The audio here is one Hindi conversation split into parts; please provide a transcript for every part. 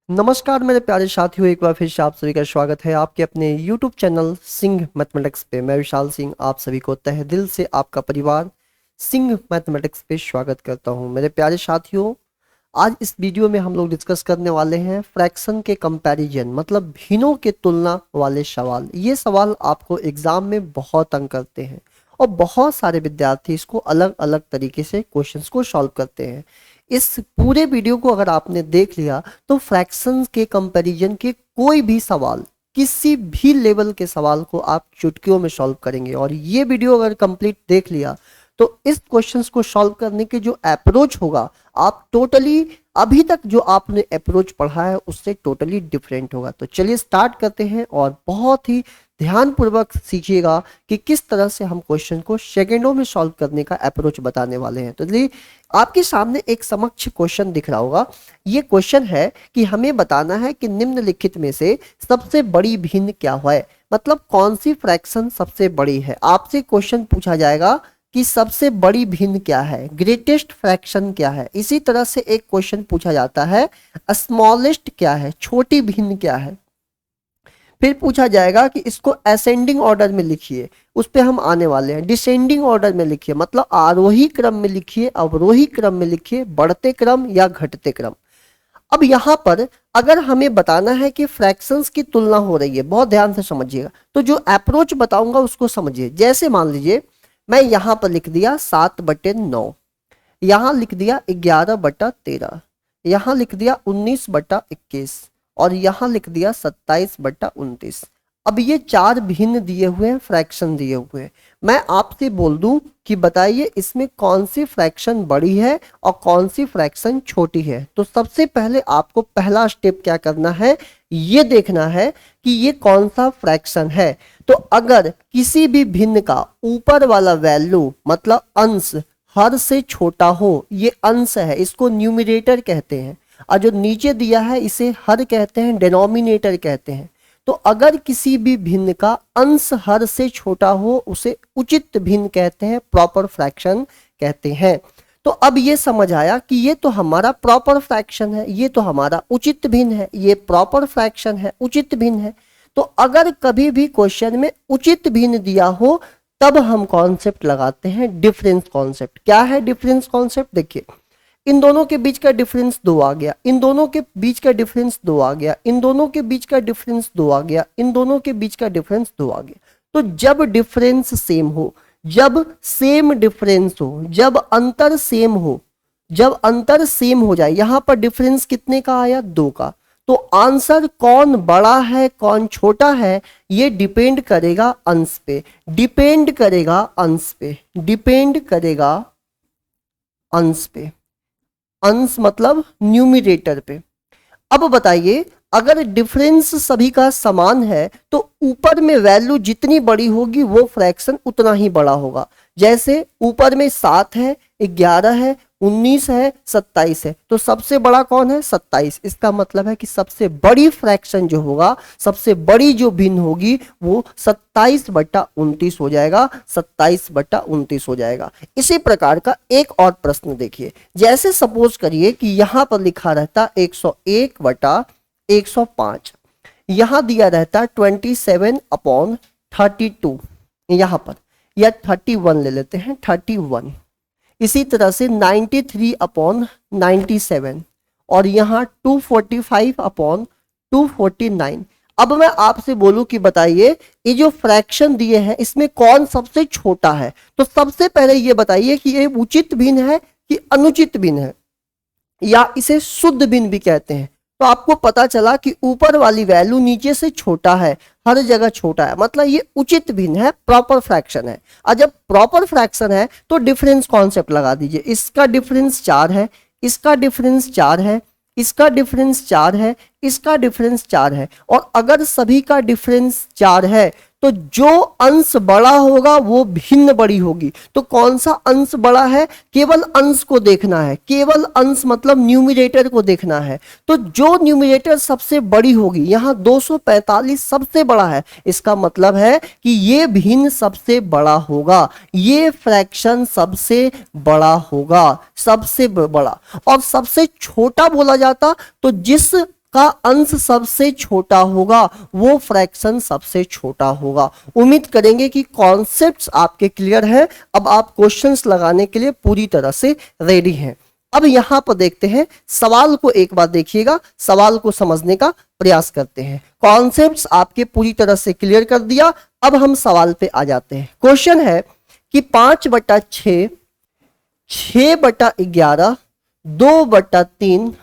नमस्कार मेरे प्यारे साथियों, एक बार फिर से आप सभी का स्वागत है आपके अपने YouTube चैनल सिंह मैथमेटिक्स पे। मैं विशाल सिंह आप सभी को तहे दिल से आपका परिवार सिंह मैथमेटिक्स पे स्वागत करता हूं। मेरे प्यारे साथियों, आज इस वीडियो में हम लोग डिस्कस करने वाले हैं फ्रैक्शन के कंपैरिजन, मतलब भिन्नों के तुलना वाले सवाल। ये सवाल आपको एग्जाम में बहुत तंग करते हैं और बहुत सारे विद्यार्थी इसको अलग अलग तरीके से क्वेश्चंस को सॉल्व करते हैं। इस पूरे वीडियो को अगर आपने देख लिया तो फ्रैक्शंस के कंपैरिजन के कोई भी सवाल, किसी भी लेवल के सवाल को आप चुटकियों में सॉल्व करेंगे। और ये वीडियो अगर कंप्लीट देख लिया तो इस क्वेश्चंस को सॉल्व करने के जो अप्रोच होगा, आप टोटली अभी तक जो आपने अप्रोच पढ़ा है उससे टोटली डिफरेंट होगा। तो चलिए स्टार्ट करते हैं और बहुत ही ध्यानपूर्वक सीखिएगा कि किस तरह से हम क्वेश्चन को सेकेंडों में सॉल्व करने का अप्रोच बताने वाले हैं। तो चलिए, आपके सामने एक समक्ष क्वेश्चन दिख रहा होगा। ये क्वेश्चन है कि हमें बताना है कि निम्नलिखित में से सबसे बड़ी भिन्न क्या है, मतलब कौन सी फ्रैक्शन सबसे बड़ी है। आपसे क्वेश्चन पूछा जाएगा कि सबसे बड़ी भिन्न क्या है, ग्रेटेस्ट फ्रैक्शन क्या है। इसी तरह से एक क्वेश्चन पूछा जाता है स्मॉलेस्ट क्या है, छोटी भिन्न क्या है। फिर पूछा जाएगा कि इसको असेंडिंग ऑर्डर में लिखिए, उस पे हम आने वाले हैं। डिसेंडिंग ऑर्डर में लिखिए, मतलब आरोही क्रम में लिखिए, अवरोही क्रम में लिखिए, बढ़ते क्रम या घटते क्रम। अब यहाँ पर अगर हमें बताना है कि फ्रैक्शंस की तुलना हो रही है, बहुत ध्यान से समझिएगा, तो जो अप्रोच बताऊंगा उसको समझिए। जैसे मान लीजिए मैं यहाँ पर लिख दिया 7/9, यहाँ लिख दिया 11/13, यहाँ लिख दिया 19/21 और यहाँ लिख दिया 27/29। अब ये चार भिन्न दिए हुए हैं, फ्रैक्शन दिए हुए हैं। मैं आपसे बोल दूं कि बताइए इसमें कौन सी फ्रैक्शन बड़ी है और कौन सी फ्रैक्शन छोटी है। तो सबसे पहले आपको पहला स्टेप क्या करना है, ये देखना है कि ये कौन सा फ्रैक्शन है। तो अगर किसी भी भिन्न का ऊपर वाला वैल्यू, मतलब अंश, हर से छोटा हो, ये अंश है, इसको न्यूमरेटर कहते हैं, और जो नीचे दिया है इसे हर कहते हैं, डिनोमिनेटर कहते हैं। तो अगर किसी भी भिन्न का अंश हर से छोटा हो उसे उचित भिन्न कहते हैं, प्रॉपर फ्रैक्शन कहते हैं। तो अब ये समझ आया कि ये तो हमारा प्रॉपर फ्रैक्शन है, ये तो हमारा उचित भिन्न है, ये प्रॉपर फ्रैक्शन है, उचित भिन्न है। तो अगर कभी भी क्वेश्चन में उचित भिन्न दिया हो तब हम कॉन्सेप्ट लगाते हैं डिफरेंस कॉन्सेप्ट। क्या है डिफरेंस कॉन्सेप्ट? देखिए, इन दोनों के बीच का डिफरेंस 2 आ गया, इन दोनों के बीच का डिफरेंस 2 आ गया, इन दोनों के बीच का डिफरेंस 2 आ गया, इन दोनों के बीच का डिफरेंस 2 आ गया। तो जब डिफरेंस सेम हो, जब सेम डिफरेंस हो, जब अंतर सेम हो, जब अंतर सेम हो जाए, यहां पर डिफरेंस कितने का आया? 2 का। तो आंसर कौन बड़ा है कौन छोटा है ये डिपेंड करेगा अंश पे, डिपेंड करेगा अंश पे, डिपेंड करेगा अंश पे, अंश मतलब न्यूमरेटर पे। अब बताइए, अगर डिफरेंस सभी का समान है तो ऊपर में वैल्यू जितनी बड़ी होगी वो फ्रैक्शन उतना ही बड़ा होगा। जैसे ऊपर में 7 है, 11 है, 19 है, 27 है, तो सबसे बड़ा कौन है? 27। इसका मतलब है कि सबसे बड़ी फ्रैक्शन जो होगा, सबसे बड़ी जो भिन्न होगी वो 27/29 हो जाएगा, 27/29 हो जाएगा। इसी प्रकार का एक और प्रश्न देखिए। जैसे सपोज करिए कि यहां पर लिखा रहता 101/105, यहां दिया रहता 27/32, यहां पर, या 31 ले लेते हैं, 31। इसी तरह से 93/97 और यहाँ 245/249। अब मैं आपसे बोलूं कि बताइए ये जो फ्रैक्शन दिए हैं इसमें कौन सबसे छोटा है। तो सबसे पहले ये बताइए कि ये उचित भिन्न है कि अनुचित भिन्न है, या इसे शुद्ध भिन्न भी कहते हैं। तो आपको पता चला कि ऊपर वाली वैल्यू नीचे से छोटा है, हर जगह छोटा है, मतलब ये उचित भिन्न है, प्रॉपर फ्रैक्शन है। और जब प्रॉपर फ्रैक्शन है तो डिफरेंस कॉन्सेप्ट लगा दीजिए। इसका डिफरेंस 4 है, इसका डिफरेंस 4 है, इसका डिफरेंस 4 है, इसका डिफरेंस 4 है, और अगर सभी का डिफरेंस 4 है तो जो अंश बड़ा होगा वो भिन्न बड़ी होगी। तो कौन सा अंश बड़ा है? केवल अंश को देखना है, केवल अंश मतलब न्यूमरेटर को देखना है। तो जो न्यूमरेटर सबसे बड़ी होगी, यहाँ 245 सबसे बड़ा है, इसका मतलब है कि ये भिन्न सबसे बड़ा होगा, ये फ्रैक्शन सबसे बड़ा होगा, सबसे बड़ा। और सबसे छोटा बोला जाता तो जिस का अंश सबसे छोटा होगा वो फ्रैक्शन सबसे छोटा होगा। उम्मीद करेंगे कि कॉन्सेप्ट्स आपके क्लियर है। अब आप क्वेश्चंस लगाने के लिए पूरी तरह से रेडी हैं। अब यहां पर देखते हैं, सवाल को एक बार देखिएगा, सवाल को समझने का प्रयास करते हैं। कॉन्सेप्ट्स आपके पूरी तरह से क्लियर कर दिया। अब हम सवाल पे आ जाते हैं। क्वेश्चन है कि 5/6, 6/11, 2/3,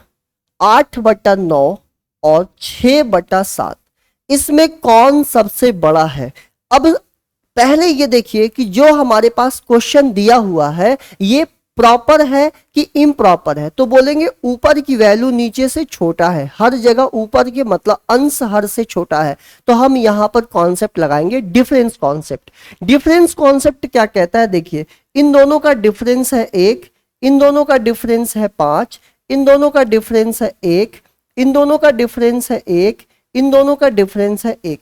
8/9 और 6/7 इसमें कौन सबसे बड़ा है। अब पहले ये देखिए कि जो हमारे पास क्वेश्चन दिया हुआ है ये प्रॉपर है कि इम्प्रॉपर है। तो बोलेंगे ऊपर की वैल्यू नीचे से छोटा है, हर जगह ऊपर के मतलब अंश हर से छोटा है। तो हम यहां पर कॉन्सेप्ट लगाएंगे डिफरेंस कॉन्सेप्ट। डिफरेंस कॉन्सेप्ट क्या कहता है, देखिए इन दोनों का डिफरेंस है 1, इन दोनों का डिफरेंस है 5, इन दोनों का डिफरेंस है 1, इन दोनों का डिफरेंस है 1, इन दोनों का डिफरेंस है 1।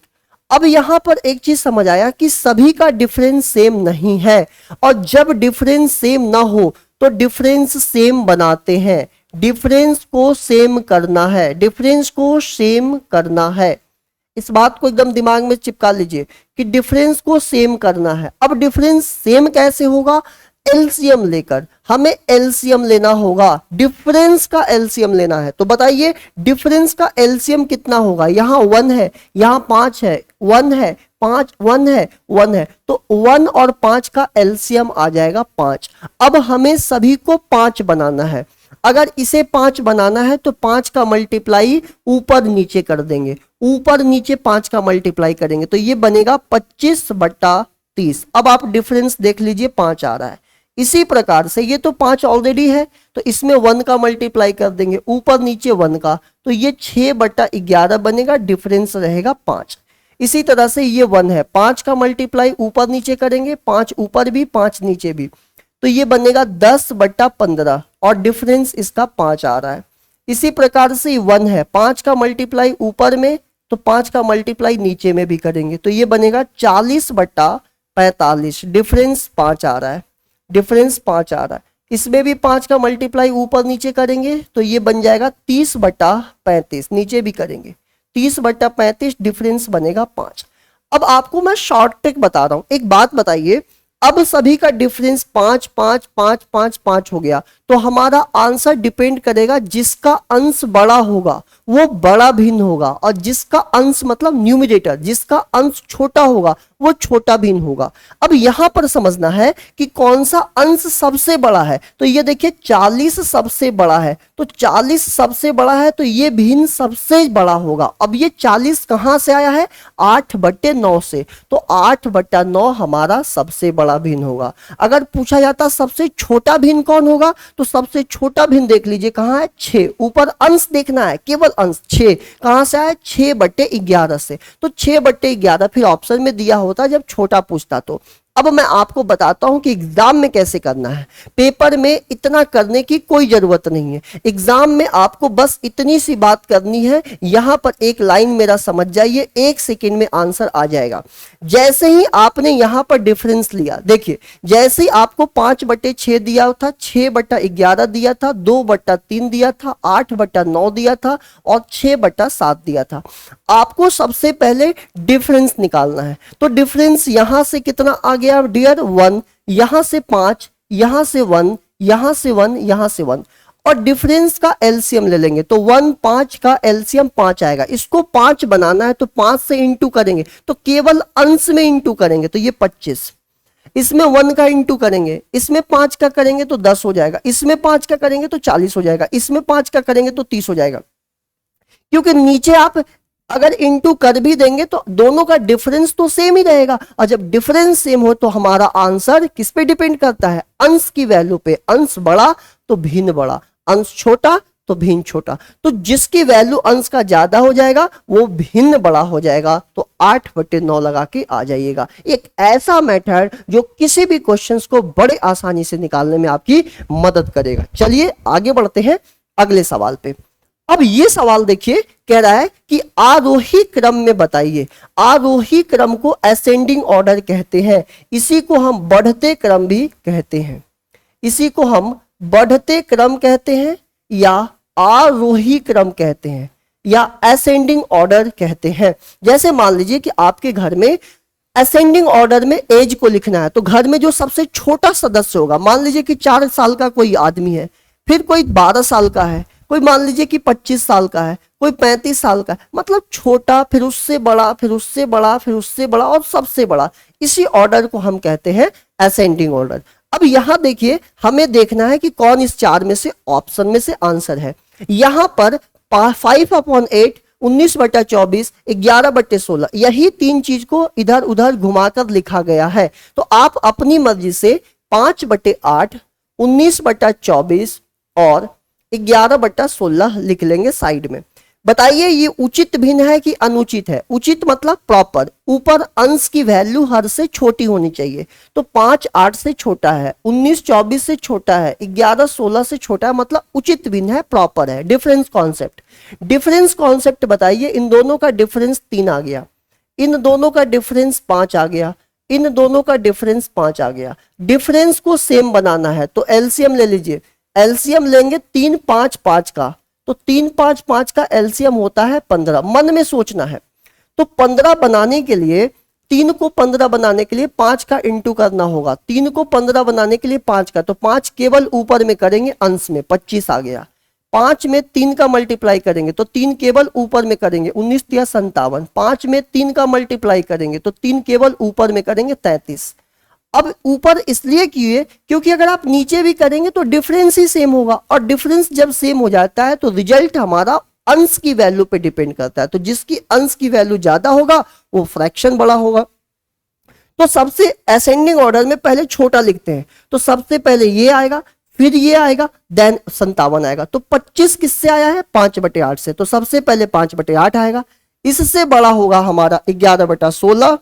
अब यहां पर एक चीज समझ आया कि सभी का डिफरेंस सेम नहीं है, और जब डिफरेंस सेम ना हो तो डिफरेंस सेम बनाते हैं। डिफरेंस को सेम करना है, डिफरेंस को सेम करना है। इस बात को एकदम दिमाग में चिपका लीजिए कि डिफरेंस को सेम करना है। अब डिफरेंस सेम कैसे होगा, एलसीएम लेकर, हमें एलसीएम लेना होगा, डिफरेंस का एलसीएम लेना है। तो बताइए डिफरेंस का एलसीएम कितना होगा, यहां 1 है, यहां 5 है, 1 है, 5, 1 है, 1 है, तो 1 और 5 का एलसीएम आ जाएगा 5। अब हमें सभी को 5 बनाना है। अगर इसे 5 बनाना है तो 5 का मल्टीप्लाई ऊपर नीचे कर देंगे, ऊपर नीचे 5 का मल्टीप्लाई करेंगे तो ये बनेगा 25/30। अब आप डिफरेंस देख लीजिए 5 आ रहा है। इसी प्रकार से ये तो 5 ऑलरेडी है तो इसमें 1 का मल्टीप्लाई कर देंगे, ऊपर नीचे 1 का, तो ये 6/11 बनेगा, डिफरेंस रहेगा 5। इसी तरह से ये 1 है, 5 का मल्टीप्लाई ऊपर नीचे करेंगे, 5 ऊपर भी 5 नीचे भी, तो ये बनेगा 10/15 और डिफरेंस इसका 5 आ रहा है। इसी प्रकार से 1 है, 5 का मल्टीप्लाई ऊपर में तो 5 का मल्टीप्लाई नीचे में भी करेंगे तो ये बनेगा 40/45, डिफरेंस 5 आ रहा है, डिफरेंस 5 आ रहा है। इसमें भी 5 का मल्टीप्लाई ऊपर नीचे करेंगे तो ये बन जाएगा 30/35, नीचे भी करेंगे 30/35, डिफरेंस बनेगा 5। अब आपको मैं शॉर्ट ट्रिक बता रहा हूं, एक बात बताइए, अब सभी का डिफरेंस 5 5 5 5 5 हो गया तो हमारा आंसर डिपेंड करेगा जिसका अंश बड़ा होगा वो बड़ा भिन्न होगा, और जिसका अंश मतलब न्यूमरेटर, जिसका अंश छोटा होगा वो छोटा भिन्न होगा। अब यहां पर समझना है कि कौन सा अंश सबसे बड़ा है। तो ये देखिए 40 सबसे बड़ा है, तो 40 सबसे बड़ा है तो ये भिन्न सबसे बड़ा होगा। अब ये 40 कहां से आया है, 8/9 से, तो 8/9 हमारा सबसे बड़ा भिन्न होगा। अगर पूछा जाता सबसे छोटा भिन्न कौन होगा, तो सबसे छोटा भिन्न देख लीजिए कहां है, 6, ऊपर अंश देखना है, केवल अंश 6 कहां से आया, 6/11 से, तो 6/11 फिर ऑप्शन में दिया होता जब छोटा पूछता तो। अब मैं आपको बताता हूं कि एग्जाम में कैसे करना है। पेपर में इतना करने की कोई जरूरत नहीं है, एग्जाम में आपको बस इतनी सी बात करनी है, यहां पर एक लाइन मेरा समझ जाइए, 1 सेकंड में आंसर आ जाएगा। जैसे ही आपने यहां पर डिफरेंस लिया, देखिए जैसे ही आपको 5/6 दिया था, 6/11 दिया था, 2/3 दिया था, 8/9 दिया था और 6/7 दिया था, आपको सबसे पहले डिफरेंस निकालना है। तो डिफरेंस यहां से कितना आ गया डियर, 1, यहां से 5, यहां से 1, यहां से 1, यहां से 1, और डिफरेंस का एलसीएम ले लेंगे तो 1 5 का एलसीएम 5 आएगा। इसको 5 बनाना है तो 5 से इंटू करेंगे, तो केवल अंश में इंटू करेंगे तो ये 25, इसमें 1 का इंटू करेंगे, इसमें 5 का करेंगे तो 10 हो जाएगा, इसमें 5 का करेंगे तो 40 हो जाएगा, इसमें 5 का करेंगे तो 30 हो जाएगा। क्योंकि नीचे आप अगर इंटू कर भी देंगे तो दोनों का डिफरेंस तो सेम ही रहेगा, और जब डिफरेंस सेम हो तो हमारा आंसर किस पे डिपेंड करता है, अंश की वैल्यू पे। अंश बड़ा तो भिन्न बड़ा, अंश छोटा तो भिन्न छोटा, तो जिसकी वैल्यू अंश का ज्यादा हो जाएगा वो भिन्न बड़ा हो जाएगा। तो 8/9 लगा के आ जाइएगा। एक ऐसा मेथड जो किसी भी क्वेश्चंस को बड़े आसानी से निकालने में आपकी मदद करेगा। चलिए आगे बढ़ते हैं अगले सवाल पे। अब ये सवाल देखिए, कह रहा है कि आरोही क्रम में बताइए। आरोही क्रम को असेंडिंग ऑर्डर कहते हैं, इसी को हम बढ़ते क्रम भी कहते हैं, इसी को हम बढ़ते क्रम कहते हैं या आरोही क्रम कहते हैं। या असेंडिंग ऑर्डर कहते हैं। जैसे मान लीजिए कि आपके घर में असेंडिंग ऑर्डर में एज को लिखना है, तो घर में जो सबसे छोटा सदस्य होगा, मान लीजिए कि 4 साल का कोई आदमी है, फिर कोई 12 साल का है, कोई मान लीजिए कि 25 साल का है, कोई 35 साल का है, मतलब छोटा, फिर उससे बड़ा, फिर उससे बड़ा, फिर उससे बड़ा और सबसे बड़ा। इसी ऑर्डर को हम कहते हैं असेंडिंग ऑर्डर। अब यहां देखिए, हमें देखना है कि कौन इस 4 में से ऑप्शन में से आंसर है। यहां पर 5/8, 19/24, 11/16, यही 3 चीज को इधर उधर घुमाकर लिखा गया है। तो आप अपनी मर्जी से 5/8, 19/24 और 11/16 लिख लेंगे साइड में। बताइए ये उचित भिन्न है कि अनुचित है? उचित मतलब प्रॉपर, ऊपर अंश की वैल्यू हर से छोटी होनी चाहिए। तो 5 8 से छोटा है, 19 24 से छोटा है, 11 16 से छोटा है, मतलब उचित भिन्न है, प्रॉपर है। डिफरेंस कॉन्सेप्ट, डिफरेंस कॉन्सेप्ट बताइए। इन दोनों का डिफरेंस 3 आ गया, इन दोनों का डिफरेंस 5 आ गया, इन दोनों का डिफरेंस 5 आ गया। डिफरेंस को सेम बनाना है तो एलसीएम ले लीजिए। एलसीएम लेंगे 3 5 5 का, तो 3 5 5 का एलसीएम होता है 15। मन में सोचना है, तो 15 बनाने के लिए, 3 को 15 बनाने के लिए 5 का इंटू करना होगा। 3 को 15 बनाने के लिए 5 का, तो 5 केवल ऊपर में करेंगे, अंश में 25 आ गया। 5 में 3 का मल्टीप्लाई करेंगे तो 3 केवल ऊपर में करेंगे, 19 या 57। 5 में 3 का मल्टीप्लाई करेंगे तो 3 केवल ऊपर में करेंगे, 33। अब ऊपर इसलिए किए क्योंकि अगर आप नीचे भी करेंगे तो डिफरेंस ही सेम होगा, और डिफरेंस जब सेम हो जाता है तो रिजल्ट हमारा अंश की वैल्यू पे डिपेंड करता है। तो जिसकी अंश की वैल्यू ज्यादा होगा वो फ्रैक्शन बड़ा होगा। तो सबसे असेंडिंग ऑर्डर में पहले छोटा लिखते हैं, तो सबसे पहले ये आएगा, फिर ये आएगा, देन 57 आएगा। तो 25 किससे आया है? 5/8 से। तो सबसे पहले 5/8 आएगा, इससे बड़ा होगा हमारा 11/16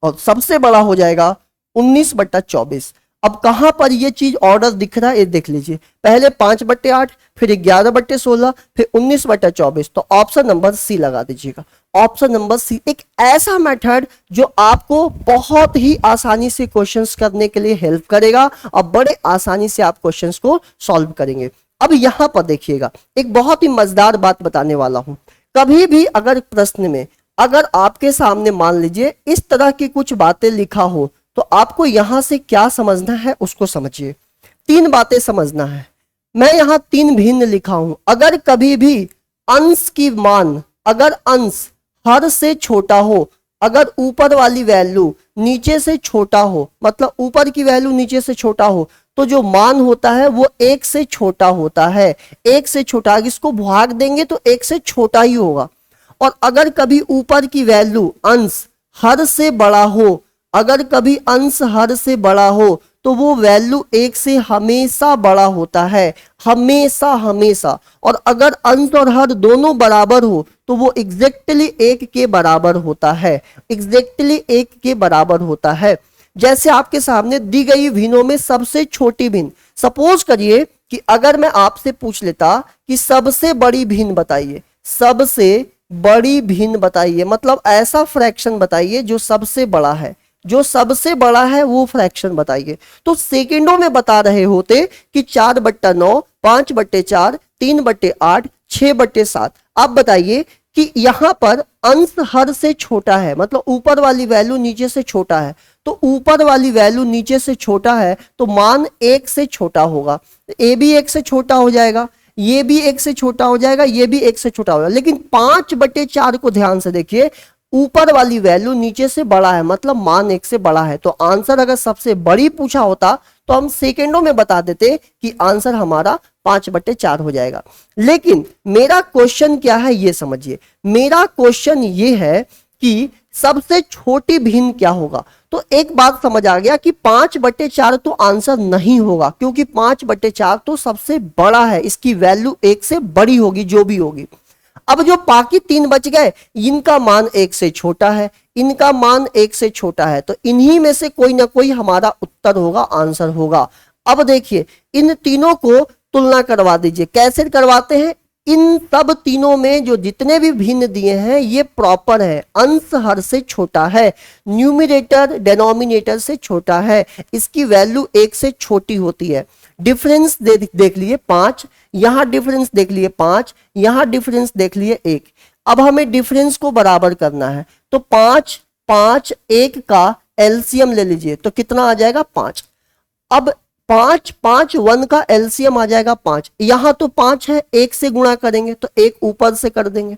और सबसे बड़ा हो जाएगा 19/24। अब कहां पर ये चीज ऑर्डर दिख रहा है ये देख लीजिए, पहले 5/8, फिर 11/16, फिर 19/24। तो ऑप्शन नंबर सी लगा दीजिएगा। ऑप्शन नंबर सी एक ऐसा मेथड जो आपको बहुत ही आसानी से क्वेश्चंस करने के लिए हेल्प करेगा और बड़े आसानी से आप क्वेश्चंस को सॉल्व करेंगे। अब यहां पर देखिएगा, एक बहुत ही मजेदार बात बताने वाला हूं। कभी भी अगर प्रश्न में अगर आपके सामने मान लीजिए इस तरह की कुछ बातें लिखा हो, तो आपको यहां से क्या समझना है उसको समझिए। 3 बातें समझना है। मैं यहां 3 भिन्न लिखा हूं। अगर कभी भी अंश की मान, अगर अंश हर से छोटा हो, अगर ऊपर वाली वैल्यू नीचे से छोटा हो, मतलब ऊपर की वैल्यू नीचे से छोटा हो, तो जो मान होता है वो 1 से छोटा होता है। 1 से छोटा, इसको भाग देंगे तो 1 से छोटा ही होगा। और अगर कभी ऊपर की वैल्यू अंश हर से बड़ा हो, अगर कभी अंश हर से बड़ा हो, तो वो वैल्यू 1 से हमेशा बड़ा होता है, हमेशा हमेशा। और अगर अंश और हर दोनों बराबर हो तो वो एग्जैक्टली 1 के बराबर होता है, एग्जैक्टली 1 के बराबर होता है। जैसे आपके सामने दी गई भिन्नों में सबसे छोटी भिन्न, सपोज करिए कि अगर मैं आपसे पूछ लेता कि सबसे बड़ी भिन्न बताइए, सबसे बड़ी भिन्न बताइए, मतलब ऐसा फ्रैक्शन बताइए जो सबसे बड़ा है, जो सबसे बड़ा है वो फ्रैक्शन बताइए। तो सेकंडों में बता रहे होते कि 4/9, 5/4, 3/8, 6/7। अब बताइए कि यहां पर अंश हर से छोटा है, मतलब ऊपर वाली वैल्यू नीचे से छोटा है, तो ऊपर वाली वैल्यू नीचे से छोटा है तो मान 1 से छोटा होगा। ए भी 1 से छोटा हो जाएगा, ये भी 1 से छोटा हो जाएगा, ये भी 1 से छोटा हो जाएगा। लेकिन 5/4 को ध्यान से देखिए, ऊपर वाली वैल्यू नीचे से बड़ा है, मतलब मान 1 से बड़ा है। तो आंसर अगर सबसे बड़ी पूछा होता तो हम सेकंडों में बता देते कि आंसर हमारा 5/4 हो जाएगा। लेकिन मेरा क्वेश्चन क्या है ये समझिए, मेरा क्वेश्चन ये है कि सबसे छोटी भिन्न क्या होगा। तो एक बात समझ आ गया कि 5/4 तो आंसर नहीं होगा, क्योंकि 5/4 तो सबसे बड़ा है, इसकी वैल्यू 1 से बड़ी होगी जो भी होगी। अब जो बाकी 3 बच गए, इनका मान 1 से छोटा है, इनका मान 1 से छोटा है, तो इन्हीं में से कोई ना कोई हमारा उत्तर होगा, आंसर होगा। अब देखिए इन तीनों को तुलना करवा दीजिए। कैसे करवाते हैं? इन सब तीनों में जो जितने भी भिन्न दिए हैं ये प्रॉपर है, अंश हर से छोटा है, न्यूमरेटर डिनोमिनेटर से छोटा है, इसकी वैल्यू 1 से छोटी होती है। डिफरेंस देख लिए 5, यहां डिफरेंस देख लिए 5, यहां डिफरेंस देख लिए 1। अब हमें डिफरेंस को बराबर करना है, तो 5 5 1 का एलसीएम ले लीजिए, तो कितना आ जाएगा 5। अब 5 5 1 का एलसीएम आ जाएगा 5, यहां तो 5 है, 1 से गुणा करेंगे तो 1 ऊपर से कर देंगे।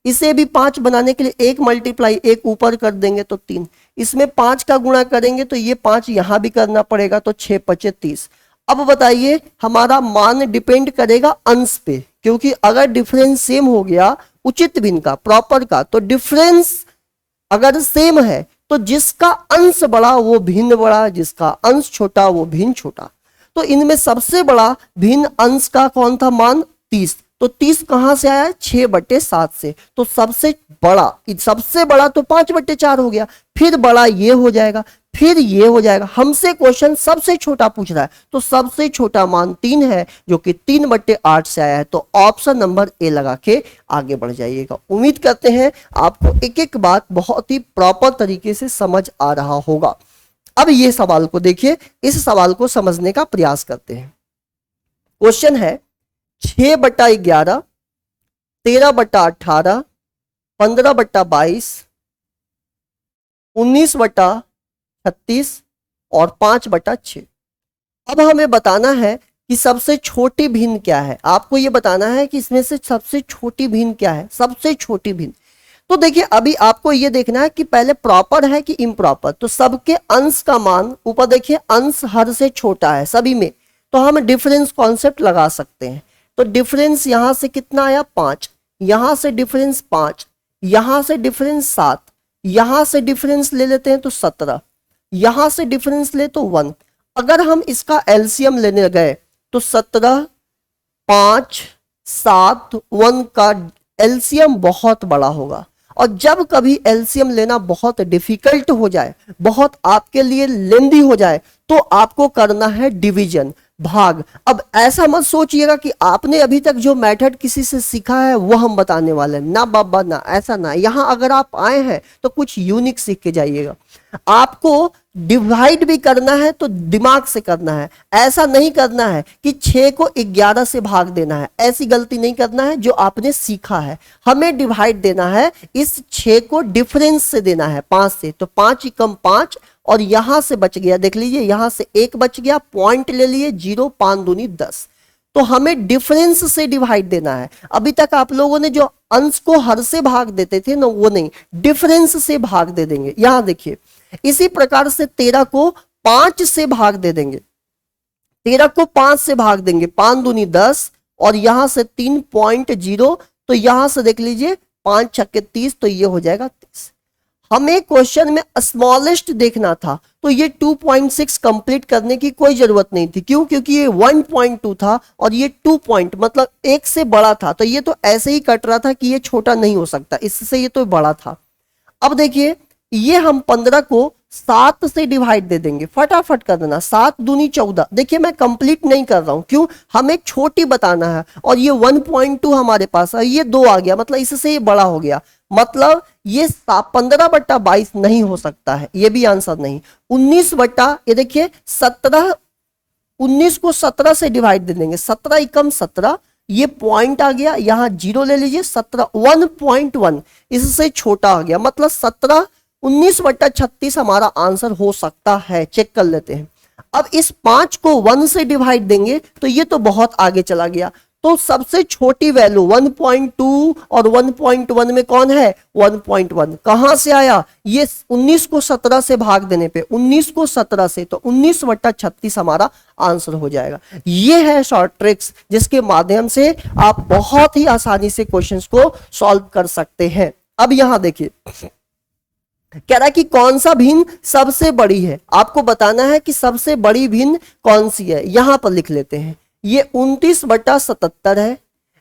इसे भी 5 बनाने के लिए 1 मल्टीप्लाई 1 ऊपर कर देंगे तो 3, इसमें 5 का गुणा करेंगे तो ये 5 यहां भी करना पड़ेगा, तो 6 5 30। अब बताइए हमारा मान डिपेंड करेगा अंश पे, क्योंकि अगर डिफरेंस सेम हो गया उचित भिन्न का, प्रॉपर का, तो डिफरेंस अगर सेम है तो जिसका अंश बड़ा वो भिन्न बड़ा, जिसका अंश छोटा वो भिन्न छोटा। तो इनमें सबसे बड़ा भिन्न अंश का कौन था मान 30, तो 30 कहां से आया 6/7 से, तो सबसे बड़ा तो 5/4 हो गया, फिर बड़ा ये हो जाएगा, फिर ये हो जाएगा। हमसे क्वेश्चन सबसे छोटा पूछ रहा है, तो सबसे छोटा मान 3 है जो कि 3/8 से आया है, तो ऑप्शन नंबर ए लगा के आगे बढ़ जाइएगा। उम्मीद करते हैं आपको एक एक बात बहुत ही प्रॉपर तरीके से समझ आ रहा होगा। अब ये सवाल को देखिए, इस सवाल को समझने का प्रयास करते हैं। क्वेश्चन है 6/11, 13/18, 15/22, 19/36 और 5/6। अब हमें बताना है कि सबसे छोटी भिन्न क्या है, आपको यह बताना है कि इसमें से सबसे छोटी भिन्न क्या है, सबसे छोटी भिन्न। तो देखिए अभी आपको यह देखना है कि पहले प्रॉपर है कि इम्प्रॉपर, तो सबके अंश का मान ऊपर देखिए, अंश हर से छोटा है सभी में, तो हम डिफरेंस कॉन्सेप्ट लगा सकते हैं। तो डिफरेंस यहां से कितना आया 5, यहां से डिफरेंस 5, यहां से डिफरेंस 7, यहां से डिफरेंस ले लेते हैं तो 17, यहां से डिफरेंस ले तो 1। अगर हम इसका एलसीएम लेने गए तो 17 5 7 1 का एलसीएम बहुत बड़ा होगा, और जब कभी एलसीएम लेना बहुत डिफिकल्ट हो जाए, बहुत आपके लिए लेंदी हो जाए, तो आपको करना है डिवीजन, भाग। अब ऐसा मत सोचिएगा कि आपने अभी तक जो मेथड किसी से सीखा है वो हम बताने वाले हैं, ना बाबा ना, ऐसा ना। यहां अगर आप आए हैं तो कुछ यूनिक सीख के जाइएगा। आपको डिवाइड भी करना है तो दिमाग से करना है, ऐसा नहीं करना है कि 6 को 11 से भाग देना है, ऐसी गलती नहीं करना है जो आपने सीखा है। हमें डिवाइड देना है, इस 6 को डिफरेंस से देना है 5 से, तो 5 ही कम 5, और यहां से बच गया, देख लीजिए यहां से 1 बच गया, पॉइंट ले लिए 0, 5 दूनी 10। तो हमें डिफरेंस से डिवाइड देना है। अभी तक आप लोगों ने जो अंश को हर से भाग देते थे ना, वो नहीं, डिफरेंस से भाग दे देंगे। यहां देखिए इसी प्रकार से 13 को 5 से भाग दे देंगे, 13 को 5 से भाग देंगे, 5 दूनी 10, और यहां से 3.0, तो यहां से देख लीजिए 5 छक्के 30, तो ये हो जाएगा 30। हमें क्वेश्चन में स्मॉलेस्ट देखना था, तो ये 2.6 कंप्लीट करने की कोई जरूरत नहीं थी। क्यों? क्योंकि ये 1.2 था और ये 2 पॉइंट मतलब 1 से बड़ा था, तो ये तो ऐसे ही कट रहा था कि ये छोटा नहीं हो सकता, इससे ये तो बड़ा था। अब देखिए ये हम 15 को 7 से डिवाइड दे देंगे, फटाफट कर देना, 7 दूनी 14। देखिए मैं कंप्लीट नहीं कर रहा हूं, क्यों? हमें एक छोटी बताना है, और ये 1.2 हमारे पास है, ये 2 आ गया, मतलब इससे ये बड़ा हो गया, मतलब ये 15/22 नहीं हो सकता है, ये भी आंसर नहीं। 19 बट्टा, ये देखिए 17, 19 को 17 से डिवाइड दे देंगे, 17 एकम 17, ये पॉइंट आ गया, यहां 0 ले लीजिए, 17 1.1 इससे छोटा आ गया, मतलब 17 19/36 हमारा आंसर हो सकता है। चेक कर लेते हैं। अब इस 5 को 1 से डिवाइड देंगे तो ये तो बहुत आगे चला गया, तो सबसे छोटी वैल्यू 1.2 और 1.1 में कौन है 1.1, कहां से आया? ये 19 को 17 से भाग देने पे, 19 को 17 से, तो 19/36 हमारा आंसर हो जाएगा। ये है शॉर्ट ट्रिक्स जिसके माध्यम से आप बहुत ही आसानी से क्वेश्चंस को सॉल्व कर सकते हैं। अब यहां देखिए कह रहा है कि कौन सा भिन्न सबसे बड़ी है, आपको बताना है कि सबसे बड़ी भिन्न कौन सी है। यहां पर लिख लेते हैं, ये 29/77 है,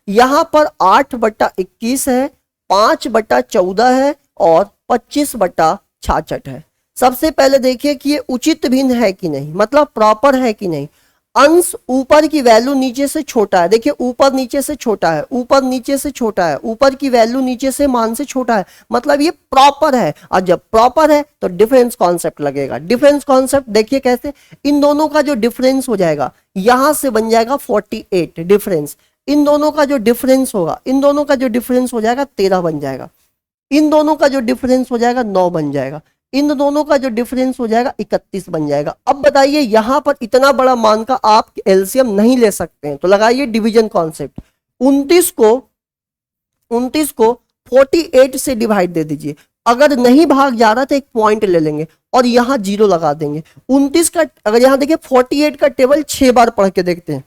यहां पर 8/21 है, 5/14 है और 25/66 है। सबसे पहले देखिए कि ये उचित भिन्न है कि नहीं, मतलब प्रॉपर है कि नहीं। अंश ऊपर की वैल्यू नीचे से छोटा है, देखिए ऊपर नीचे से छोटा है, ऊपर नीचे से छोटा है, ऊपर की वैल्यू नीचे से मान से छोटा है, मतलब ये प्रॉपर है। और जब प्रॉपर है तो डिफरेंस कॉन्सेप्ट लगेगा। डिफरेंस कॉन्सेप्ट देखिए कैसे, इन दोनों का जो डिफरेंस हो जाएगा यहां से बन जाएगा 48 डिफरेंस, इन दोनों का जो डिफरेंस होगा, इन दोनों का जो डिफरेंस हो जाएगा 13 बन जाएगा, इन दोनों का जो डिफरेंस हो जाएगा 9 बन जाएगा, इन दोनों का जो डिफरेंस हो जाएगा 31 बन जाएगा। अब बताइए यहां पर इतना बड़ा मान का आप एलसीएम नहीं ले सकते हैं, तो लगाइए डिवीजन कॉन्सेप्ट। 29 को 48 से डिवाइड दे दीजिए, अगर नहीं भाग जा रहा तो एक पॉइंट ले लेंगे और यहां 0 लगा देंगे। 29 का अगर यहां देखिए 48 का टेबल 6 बार पढ़ के देखते हैं,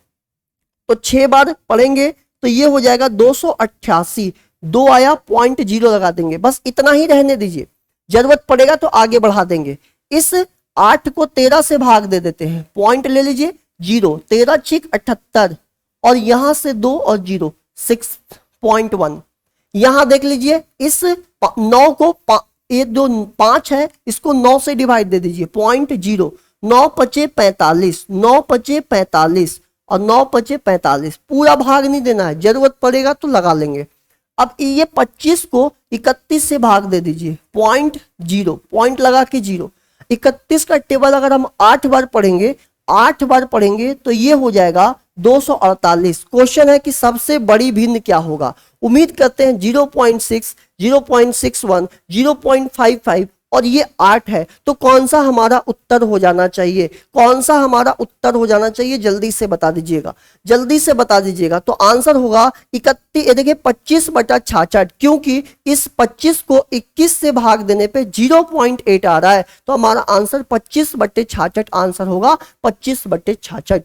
तो 6 बार पढ़ेंगे तो ये हो जाएगा 288, 2 आया, पॉइंट 0 लगा देंगे, बस इतना ही रहने दीजिए, जरूरत पड़ेगा तो आगे बढ़ा देंगे। इस 8 को 13 से भाग दे देते हैं, पॉइंट ले लीजिए 0, 13 6 78 और यहां से 2 और 0 6.1। यहां देख लीजिए इस 9 को ये जो 5 है इसको 9 से डिवाइड दे दीजिए, पॉइंट 0, 9 पचे 45, 9 पचे 45 और 9 पचे 45, पूरा भाग नहीं देना है, जरूरत पड़ेगा तो लगा लेंगे। अब ये 25 को 31 से भाग दे दीजिए, पॉइंट 0, पॉइंट लगा के 0। 31 का टेबल अगर हम 8 बार पढ़ेंगे, 8 बार पढ़ेंगे तो ये हो जाएगा 248। क्वेश्चन है कि सबसे बड़ी भिन्न क्या होगा, उम्मीद करते हैं 0.6, 0.61, 0.55 और ये 8 है, तो कौन सा हमारा उत्तर हो जाना चाहिए, कौन सा हमारा उत्तर हो जाना चाहिए, जल्दी से बता दीजिएगा, जल्दी से बता दीजिएगा। तो आंसर होगा 31, देखिए 25/66, क्योंकि इस 25 को 21 से भाग देने पे 0.8 आ रहा है, तो हमारा आंसर 25/66 आंसर होगा, 25/66।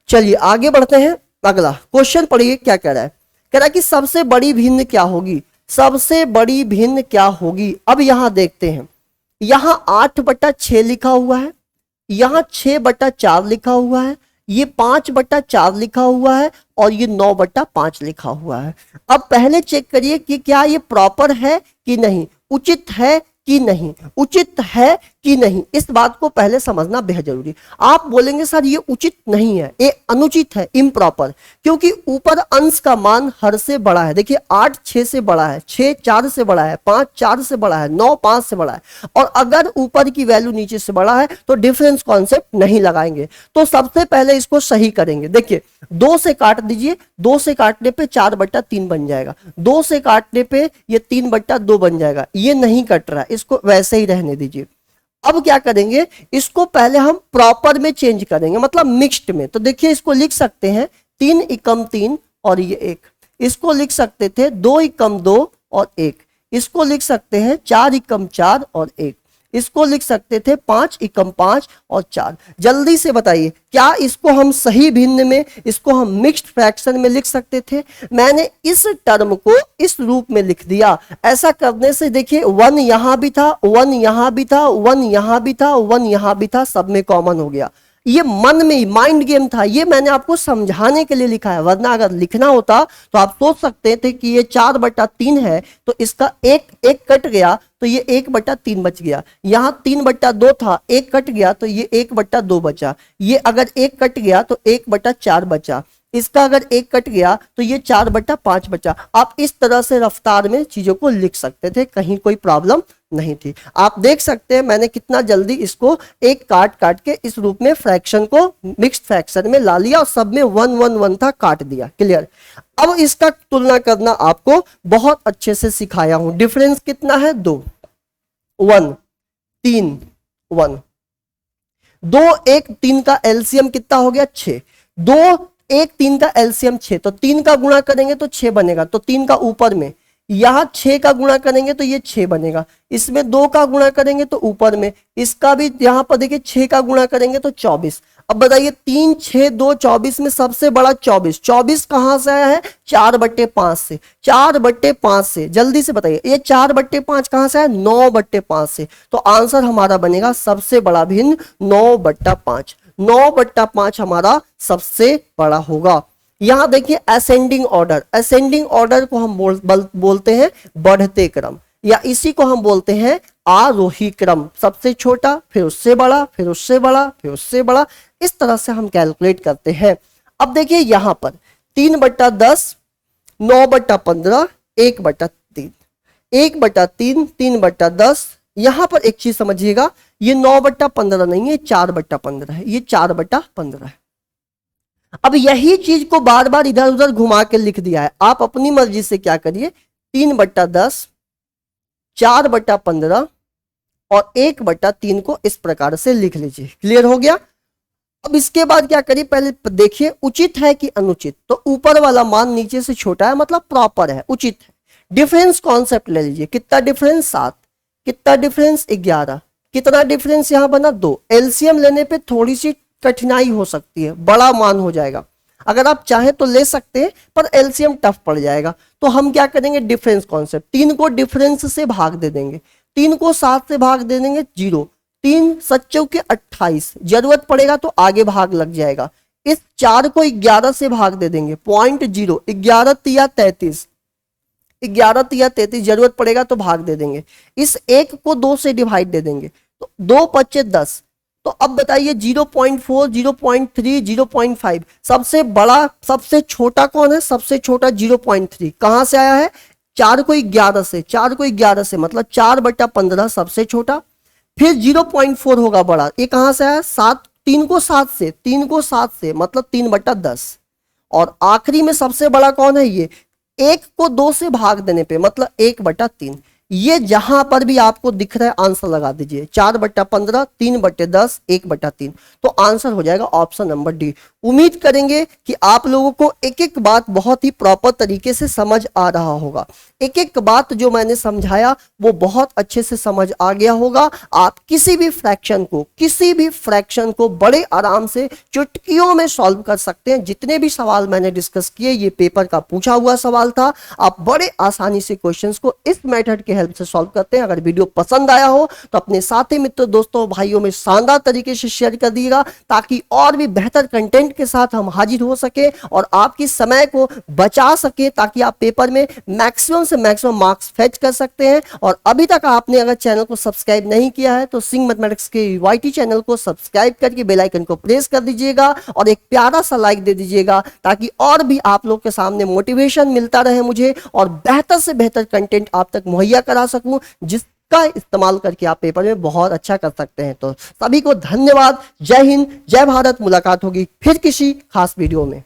चलिए आगे बढ़ते हैं, अगला क्वेश्चन पढ़िए क्या कह रहा है। कह रहा है कि सबसे बड़ी भिन्न क्या होगी, सबसे बड़ी भिन्न क्या होगी। अब यहां देखते हैं, यहां 8/6 लिखा हुआ है, यहां 6/4 लिखा हुआ है, ये 5/4 लिखा हुआ है और ये 9/5 लिखा हुआ है। अब पहले चेक करिए कि क्या ये प्रॉपर है कि नहीं, उचित है कि नहीं, उचित है कि नहीं, इस बात को पहले समझना बेहद जरूरी। आप बोलेंगे सर ये उचित नहीं है, ये अनुचित है, इम्प्रॉपर, क्योंकि ऊपर अंश का मान हर से बड़ा है। देखिए 8 6 से बड़ा है, 6 4 से बड़ा है, 5 4 से बड़ा है, 9 5 से बड़ा है, और अगर ऊपर की वैल्यू नीचे से बड़ा है तो डिफरेंस कॉन्सेप्ट नहीं लगाएंगे। तो सबसे पहले इसको सही करेंगे। देखिए 2 से काट दीजिए, 2 से काटने पे 4/3 बन जाएगा, 2 से काटने पे ये 3/2 बन जाएगा, ये नहीं कट रहा, इसको वैसे ही रहने दीजिए। अब क्या करेंगे, इसको पहले हम प्रॉपर में चेंज करेंगे, मतलब मिक्स्ड में। तो देखिए इसको लिख सकते हैं 3 एकम 3 और ये 1, इसको लिख सकते थे 2 एकम 2 और 1, इसको लिख सकते हैं 4 एकम 4 और 1, इसको लिख सकते थे 5 एकम 5 और 4। जल्दी से बताइए क्या इसको हम सही भिन्न में, इसको हम मिक्स्ड फ्रैक्शन में लिख सकते थे। मैंने इस टर्म को इस रूप में लिख दिया। ऐसा करने से देखिए 1 यहां भी था, 1 यहां भी था, 1 यहां भी था, 1 यहां भी था, सब में कॉमन हो गया। ये मन में माइंड गेम था, ये मैंने आपको समझाने के लिए लिखा है, वरना अगर लिखना होता तो आप सोच सकते थे कि ये 4/3 है तो इसका एक कट गया तो ये 1/3 बच गया, यहाँ 3/2 था, 1 कट गया तो ये 1/2 बचा, ये अगर 1 कट गया तो 1/4 बचा, इसका अगर 1 कट गया तो ये 4/5 बचा। आप इस तरह से रफ्तार में चीजों को लिख सकते थे, कहीं कोई प्रॉब्लम नहीं थी। आप देख सकते हैं मैंने कितना जल्दी इसको एक काट के इस रूप में फ्रैक्शन को मिक्स्ड फ्रैक्शन में ला लिया और सब में 1 1 1 था, काट दिया। क्लियर। अब इसका तुलना करना आपको बहुत अच्छे से सिखाया हूं। डिफरेंस कितना है, 2 1 3 1, 2 1 3 का एलसीएम कितना हो गया, 6, 2 1 3 का एलसीएम 6, तो 3 का गुणा करेंगे तो 6 बनेगा, तो 3 का ऊपर में, यहां 6 का गुणा करेंगे तो ये 6 बनेगा, इसमें 2 का गुणा करेंगे तो ऊपर में, इसका भी यहां पर देखिए 6 का गुणा करेंगे तो 24। अब बताइए 3 6 2 24 में सबसे बड़ा 24, 24 कहां से आया है, 4/5 से, 4/5 से। जल्दी से बताइए ये 4/5 कहां से आया, 9/5 से। तो आंसर हमारा बनेगा सबसे बड़ा भिन्न 9/5, 9/5 हमारा सबसे बड़ा होगा। यहां देखिए असेंडिंग ऑर्डर, असेंडिंग ऑर्डर को हम बोलते हैं बढ़ते क्रम, या इसी को हम बोलते हैं आरोही क्रम। सबसे छोटा, फिर उससे बड़ा, फिर उससे बड़ा, फिर उससे बड़ा, इस तरह से हम कैलकुलेट करते हैं। अब देखिए यहाँ पर 3/10, 9/15, 1/3, 1/3, 3/10। यहां पर एक चीज समझिएगा, ये 9/15 नहीं है, 4/15 है, ये 4/15 है। अब यही चीज को बार बार इधर उधर घुमा के लिख दिया है, आप अपनी मर्जी से क्या करिए, 3/10, 4/15 और 1/3 को इस प्रकार से लिख लीजिए। क्लियर हो गया। अब इसके बाद क्या करिए, पहले देखिए उचित है कि अनुचित, तो ऊपर वाला मान नीचे से छोटा है मतलब प्रॉपर है, उचित है। डिफरेंस कॉन्सेप्ट ले लीजिए, कितना डिफरेंस 7, कितना डिफरेंस 11, कितना डिफरेंस यहां बना 2। एलसीएम लेने पे थोड़ी सी कठिनाई हो सकती है, बड़ा मान हो जाएगा, अगर आप चाहें तो ले सकते हैं पर एलसीएम टफ पड़ जाएगा। तो हम क्या करेंगे, डिफरेंस कॉन्सेप्ट, 3 को डिफरेंस से भाग दे देंगे, 3 को 7 से भाग दे देंगे 0, 3 7 के 28, जरूरत पड़ेगा तो आगे भाग लग जाएगा। इस 4 को 11 से भाग दे देंगे 0.0, 11 तिया 33, 11 तिया 33, जरूरत पड़ेगा तो भाग दे देंगे। इस 1 को 2 से डिवाइड दे देंगे तो 2 5 10। तो अब बताइए 0.4, 0.3, 0.5, सबसे बड़ा सबसे छोटा कौन है, सबसे छोटा 0.3 कहां से आया है, 4 को 11 से, 4 को 11 से मतलब 4/15 सबसे छोटा, फिर 0.4 होगा बड़ा, ये कहां से आया 7, 3 को 7 से, 3 को 7 से मतलब 3/10, और आखिरी में सबसे बड़ा कौन है, ये 1 को 2 से भाग देने पे मतलब 1/3। ये जहां पर भी आपको दिख रहा है आंसर लगा दीजिए, 4/15, 3/10, 1/3, तो आंसर हो जाएगा ऑप्शन नंबर डी। उम्मीद करेंगे कि आप लोगों को एक एक बात बहुत ही प्रॉपर तरीके से समझ आ रहा होगा, एक एक बात जो मैंने समझाया वो बहुत अच्छे से समझ आ गया होगा। आप किसी भी फ्रैक्शन को बड़े आराम से चुटकियों में सॉल्व कर सकते हैं। जितने भी सवाल मैंने डिस्कस किए ये पेपर का पूछा हुआ सवाल था, आप बड़े आसानी से क्वेश्चंस को इस मेथड के हेल्प से सॉल्व करते हैं। अगर वीडियो पसंद आया हो तो अपने साथी मित्रों दोस्तों भाइयों में शानदार तरीके से शेयर कर दिएगा, ताकि और भी बेहतर कंटेंट के साथ हम हाजिर हो सके और आपकी समय को बचा सके, ताकि आप पेपर में मैक्सिमम से मैक्सिमम मार्क्स फेच कर सकते हैं। और अभी तक आपने अगर चैनल को सब्सक्राइब नहीं किया है तो सिंह मैथमेटिक्स के यूआईटी चैनल को सब्सक्राइब करके बेल आइकन को प्रेस कर दीजिएगा और एक प्यारा सा लाइक दे दीजिएगा, ताकि और भी आप लोग के सामने मोटिवेशन मिलता रहे मुझे और बेहतर से बेहतर कंटेंट आप तक मुहैया करा सकूं, जिसका इस्तेमाल करके आप पेपर में बहुत अच्छा कर सकते हैं। तो सभी को धन्यवाद। जय हिंद, जय भारत। मुलाकात होगी फिर किसी खास वीडियो में।